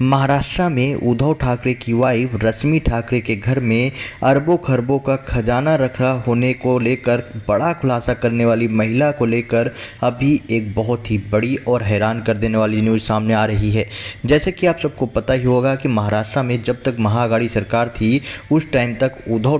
महाराष्ट्र में उद्धव ठाकरे की वाइफ रश्मि ठाकरे के घर में अरबों खरबों का खजाना रखा होने को लेकर बड़ा खुलासा करने वाली महिला को लेकर अभी एक बहुत ही बड़ी और हैरान कर देने वाली न्यूज़ सामने आ रही है। जैसे कि आप सबको पता ही होगा कि महाराष्ट्र में जब तक महाअघाड़ी सरकार थी उस टाइम तक उद्धव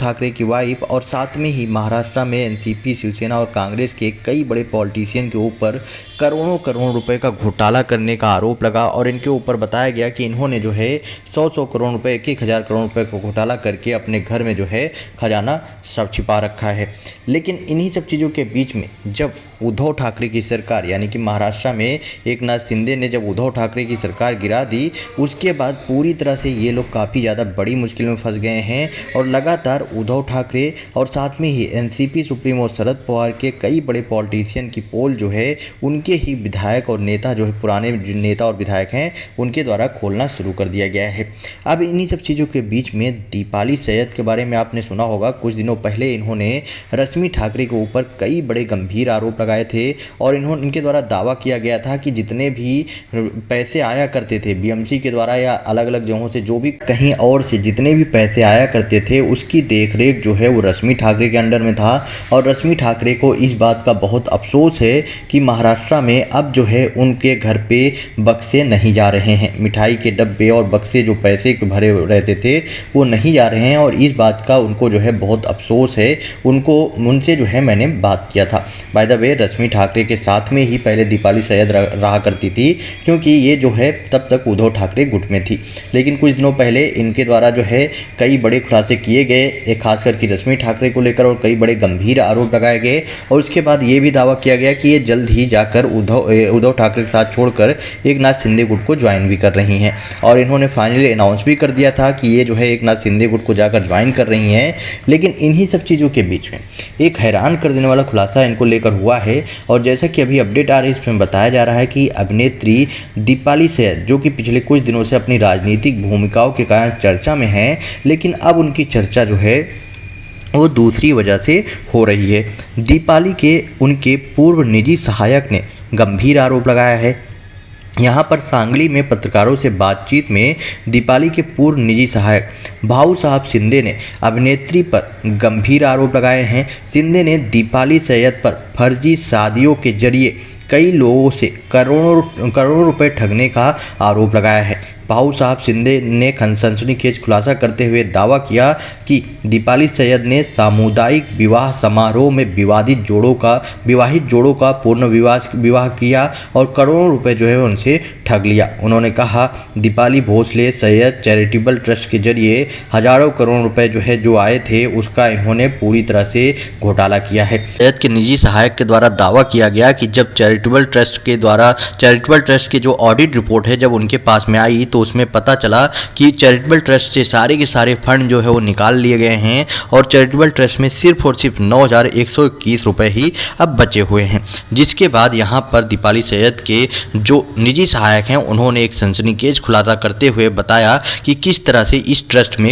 ठाकरे की वाइफ और साथ में ही महाराष्ट्र में एनसीपी, शिवसेना और कांग्रेस के कई बड़े पॉलिटिशियन के ऊपर करोड़ों रुपए का घोटाला करने का आरोप लगा और इनके ऊपर बताया गया कि इन्होंने जो है 100 करोड़ रुपए, 1,000 करोड़ रुपए का घोटाला करके अपने घर में जो है खजाना सब छिपा रखा है। लेकिन इन्हीं सब चीज़ों के बीच में जब उद्धव ठाकरे की सरकार यानी कि महाराष्ट्र में एकनाथ शिंदे ने जब उद्धव ठाकरे की सरकार गिरा दी, उसके बाद पूरी तरह से ये लोग काफ़ी ज़्यादा बड़ी मुश्किल में फंस गए हैं और लगातार उद्धव ठाकरे और साथ में ही एनसीपी सुप्रीमो शरद पवार के कई बड़े पॉलिटिशियन की पोल जो है उनके ही विधायक और नेता जो है पुराने नेता और विधायक हैं उनके द्वारा खोलना शुरू कर दिया गया है। अब इन्हीं सब चीज़ों के बीच में दीपाली सैयद के बारे में आपने सुना होगा। कुछ दिनों पहले इन्होंने रश्मि ठाकरे के ऊपर कई बड़े गंभीर आरोप लगाए थे और इनके द्वारा दावा किया गया था कि जितने भी पैसे आया करते थे बीएमसी के द्वारा या अलग अलग जगहों से, जो भी कहीं और से जितने भी पैसे आया करते थे उसकी देखरेख जो है वो रश्मि ठाकरे के अंडर में था। और रश्मि ठाकरे को इस बात का बहुत अफसोस है कि महाराष्ट्र में अब जो है उनके घर पे बक्से नहीं जा रहे हैं, मिठाई के डब्बे और बक्से जो पैसे के भरे रहते थे वो नहीं जा रहे हैं और इस बात का उनको जो है बहुत अफसोस है। उनसे जो है मैंने बात किया था। बाय द वे रश्मि ठाकरे के साथ में ही पहले दीपाली सैयद रहा करती थी क्योंकि ये जो है तब तक उद्धव ठाकरे गुट में थी। लेकिन कुछ दिनों पहले इनके द्वारा जो है कई बड़े खुलासे किए गए, खासकर कि रश्मि ठाकरे को लेकर, और कई बड़े गंभीर आरोप लगाए गए और उसके बाद ये भी दावा किया गया कि ये जल्द ही जाकर उद्धव ठाकरे के साथ छोड़कर एकनाथ शिंदे गुट को ज्वाइन भी कर रही हैं। और इन्होंने फाइनली अनाउंस भी कर दिया था कि ये जो है एकनाथ शिंदे गुट को जाकर ज्वाइन कर रही हैं। लेकिन इन्हीं सब चीज़ों के बीच में एक हैरान कर देने वाला खुलासा इनको लेकर हुआ है और जैसा कि अभी अपडेट आ रही है इसमें बताया जा रहा है कि अभिनेत्री दीपाली सैयद, जो कि पिछले कुछ दिनों से अपनी राजनीतिक भूमिकाओं के कारण चर्चा में हैं, लेकिन अब उनकी चर्चा जो है वो दूसरी वजह से हो रही है। दीपाली के उनके पूर्व निजी सहायक ने गंभीर आरोप लगाया है। यहाँ पर सांगली में पत्रकारों से बातचीत में दीपाली के पूर्व निजी सहायक भाऊ साहब शिंदे ने अभिनेत्री पर गंभीर आरोप लगाए हैं। शिंदे ने दीपाली सैयद पर फर्जी शादियों के जरिए कई लोगों से करोड़ों रुपए ठगने का आरोप लगाया है। भाऊ साहब शिंदे ने सनसनीखेज खुलासा करते हुए दावा किया कि दीपाली सैयद ने सामुदायिक विवाह समारोह में विवाहित जोड़ों का पूर्ण विवाह किया और करोड़ों रुपए जो है उनसे ठग लिया। उन्होंने कहा दीपाली भोसले सैयद चैरिटेबल ट्रस्ट के जरिए हजारों करोड़ रुपए जो आए थे उसका इन्होंने पूरी तरह से घोटाला किया है। सैयद के निजी सहायक के द्वारा दावा किया गया कि जब चैरिटेबल ट्रस्ट की जो ऑडिट रिपोर्ट है जब उनके पास में आई तो उसमें पता चला कि चैरिटेबल ट्रस्ट से सारे के सारे फंड जो है वो निकाल लिए गए हैं और चैरिटेबल ट्रस्ट में सिर्फ और सिर्फ 9,121 रुपए ही अब बचे हुए हैं। जिसके बाद यहाँ पर दीपाली सैयद के जो निजी सहायक हैं उन्होंने एक सनसनीखेज खुलासा करते हुए बताया कि किस तरह से इस ट्रस्ट में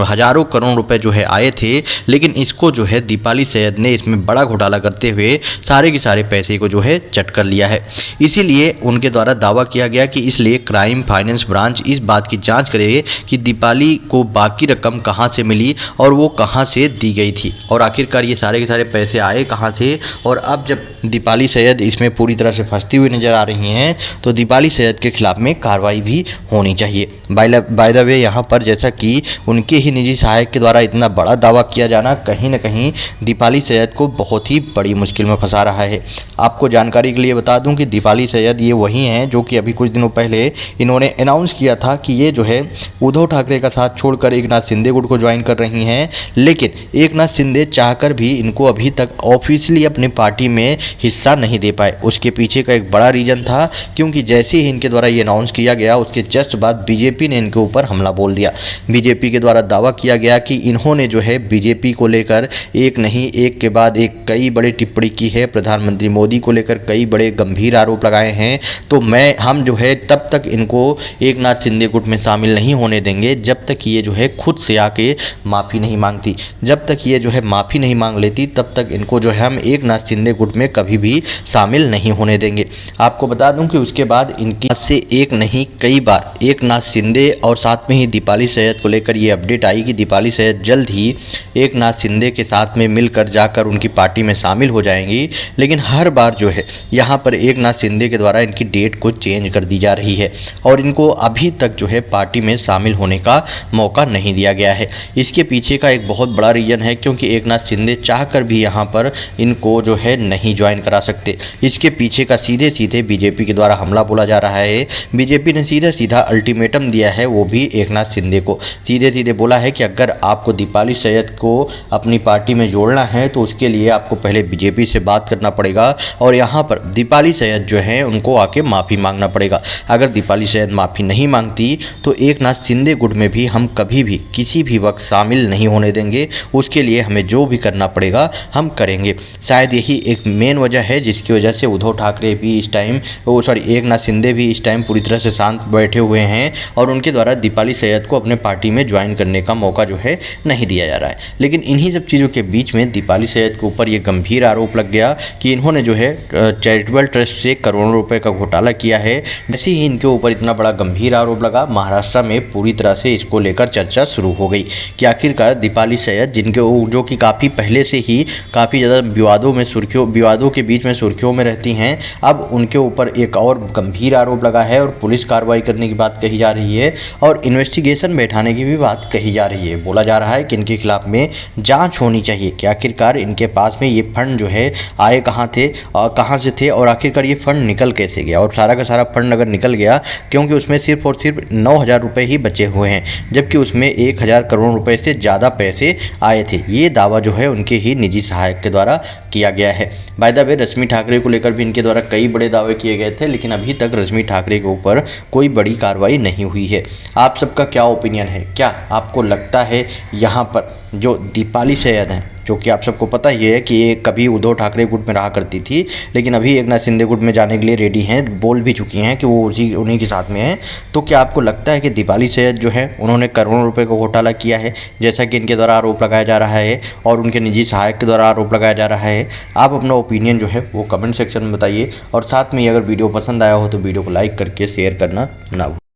हजारों करोड़ रुपए जो है आए थे, लेकिन इसको जो है दीपाली सैयद ने इसमें बड़ा घोटाला करते हुए सारे के सारे पैसे को जो है चट कर लिया है। इसीलिए उनके द्वारा दावा किया गया कि इसलिए क्राइम फाइनेंस ब्रांच इस बात की जांच करे कि दीपाली को बाकी रकम कहां से मिली और वो कहां से दी गई थी और आखिरकार ये सारे के सारे पैसे आए कहां से। और अब जब दीपाली सैयद इसमें पूरी तरह से फंसती हुई नजर आ रही हैं तो दीपाली सैयद के खिलाफ में कार्रवाई भी होनी चाहिए। बाय द वे यहाँ पर जैसा कि उनके ही निजी सहायक के द्वारा इतना बड़ा दावा किया जाना कहीं ना कहीं दीपाली सैयद को बहुत ही बड़ी मुश्किल में फंसा रहा है। आपको जानकारी के लिए बता दूं कि दीपाली सैयद ये वही हैं जो कि अभी कुछ दिनों पहले इन्होंने अनाउंस किया था कि ये जो है उद्धव ठाकरे का साथ छोड़कर एकनाथ शिंदे गुट को ज्वाइन कर रही हैं। लेकिन एकनाथ शिंदे चाहकर भी इनको अभी तक ऑफिशियली अपनी पार्टी में हिस्सा नहीं दे पाए। उसके पीछे का एक बड़ा रीज़न था क्योंकि जैसे ही इनके द्वारा ये अनाउंस किया गया उसके जस्ट बाद बीजेपी ने इनके ऊपर हमला बोल दिया। बीजेपी के द्वारा दावा किया गया कि इन्होंने जो है बीजेपी को लेकर एक नहीं एक के बाद एक कई बड़ी टिप्पणी की है, प्रधानमंत्री मोदी को लेकर कई बड़े गंभीर आरोप लगाए हैं। तो हम जो है तब तब तक इनको एकनाथ शिंदे गुट में शामिल नहीं होने देंगे जब तक ये जो है खुद से आके माफ़ी नहीं मांगती। जब तक ये जो है माफ़ी नहीं मांग लेती तब तक इनको जो है हम एकनाथ शिंदे गुट में कभी भी शामिल नहीं होने देंगे। आपको बता दूं कि उसके बाद इनकी से एक नहीं कई बार एकनाथ शिंदे और साथ में ही दीपाली सैयद को लेकर ये अपडेट आई कि दीपाली सैयद जल्द ही एकनाथ शिंदे के साथ में मिलकर जाकर उनकी पार्टी में शामिल हो जाएंगी। लेकिन हर बार जो है यहाँ पर एकनाथ शिंदे के द्वारा इनकी डेट को चेंज कर दी जा रही है और इनको अभी तक जो है पार्टी में शामिल होने का मौका नहीं दिया गया है। इसके पीछे का एक बहुत बड़ा रीज़न है क्योंकि एकनाथ शिंदे चाहकर भी यहाँ पर इनको जो है नहीं ज्वाइन करा सकते। इसके पीछे का सीधे सीधे बीजेपी के द्वारा हमला बोला जा रहा है। बीजेपी ने सीधा सीधा अल्टीमेटम दिया है, वो भी एकनाथ शिंदे को सीधे सीधे बोला है कि अगर आपको दीपाली सैयद को अपनी पार्टी में जोड़ना है तो उसके लिए आपको पहले बीजेपी से बात करना पड़ेगा और यहाँ पर दीपाली सैयद जो है उनको आके माफ़ी मांगना पड़ेगा। अगर दीपाली सैयद माफ़ी नहीं मांगती तो एकनाथ शिंदे गुट में भी हम कभी भी किसी भी वक्त शामिल नहीं होने देंगे। उसके लिए हमें जो भी करना पड़ेगा हम करेंगे। शायद यही एक मेन वजह है जिसकी वजह से उद्धव ठाकरे भी इस टाइम एकनाथ शिंदे भी इस टाइम पूरी तरह से शांत बैठे हुए हैं और उनके द्वारा दीपाली सैयद को अपने पार्टी में ज्वाइन करने का मौका जो है नहीं दिया जा रहा है। लेकिन इन्हीं सब चीज़ों के बीच में दीपाली सैयद के ऊपर ये गंभीर आरोप लग गया कि इन्होंने जो है चैरिटेबल ट्रस्ट से करोड़ों रुपए का घोटाला किया है। जैसे ही इनके ऊपर इतना बड़ा गंभीर आरोप लगा, महाराष्ट्र में पूरी तरह से इसको लेकर चर्चा शुरू हो गई कि आखिरकार दीपाली सैयद जो कि काफ़ी पहले से ही काफ़ी ज़्यादा विवादों के बीच में सुर्खियों में रहती हैं, अब उनके ऊपर एक और गंभीर आरोप लगा है और पुलिस कार्रवाई करने की बात कही जा रही है और इन्वेस्टिगेशन बैठाने की भी बात कही जा रही है। बोला जा रहा है कि इनके खिलाफ में जांच होनी चाहिए कि आखिरकार इनके पास में ये फंड जो है आए कहाँ थे और कहाँ से थे और आखिरकार ये फंड निकल कैसे गया। और सारा का सारा फंड अगर निकल गया, क्योंकि उसमें सिर्फ और सिर्फ 9,000 रुपये ही बचे हुए हैं जबकि उसमें 1,000 करोड़ रुपए से ज़्यादा पैसे आए थे। ये दावा जो है उनके ही निजी सहायक के द्वारा किया गया है। बाय द वे रश्मि ठाकरे को लेकर भी इनके द्वारा कई बड़े दावे किए गए थे, लेकिन अभी तक रश्मि ठाकरे के ऊपर कोई बड़ी कार्रवाई नहीं हुई है। आप सबका क्या ओपिनियन है? क्या आपको लगता है यहाँ पर जो दीपाली सैयद हैं, जो कि आप सबको पता ही है कि ये कभी उद्धव ठाकरे गुट में रहा करती थी लेकिन अभी एकनाथ शिंदे गुट में जाने के लिए रेडी हैं, बोल भी चुकी हैं कि वो उन्हीं के साथ में हैं, तो क्या आपको लगता है कि दीपाली सैयद जो है उन्होंने करोड़ों रुपए का घोटाला किया है जैसा कि इनके द्वारा आरोप लगाया जा रहा है और उनके निजी सहायक के द्वारा आरोप लगाया जा रहा है? आप अपना ओपिनियन जो है वो कमेंट सेक्शन में बताइए और साथ में अगर वीडियो पसंद आया हो तो वीडियो को लाइक करके शेयर करना ना भूलें।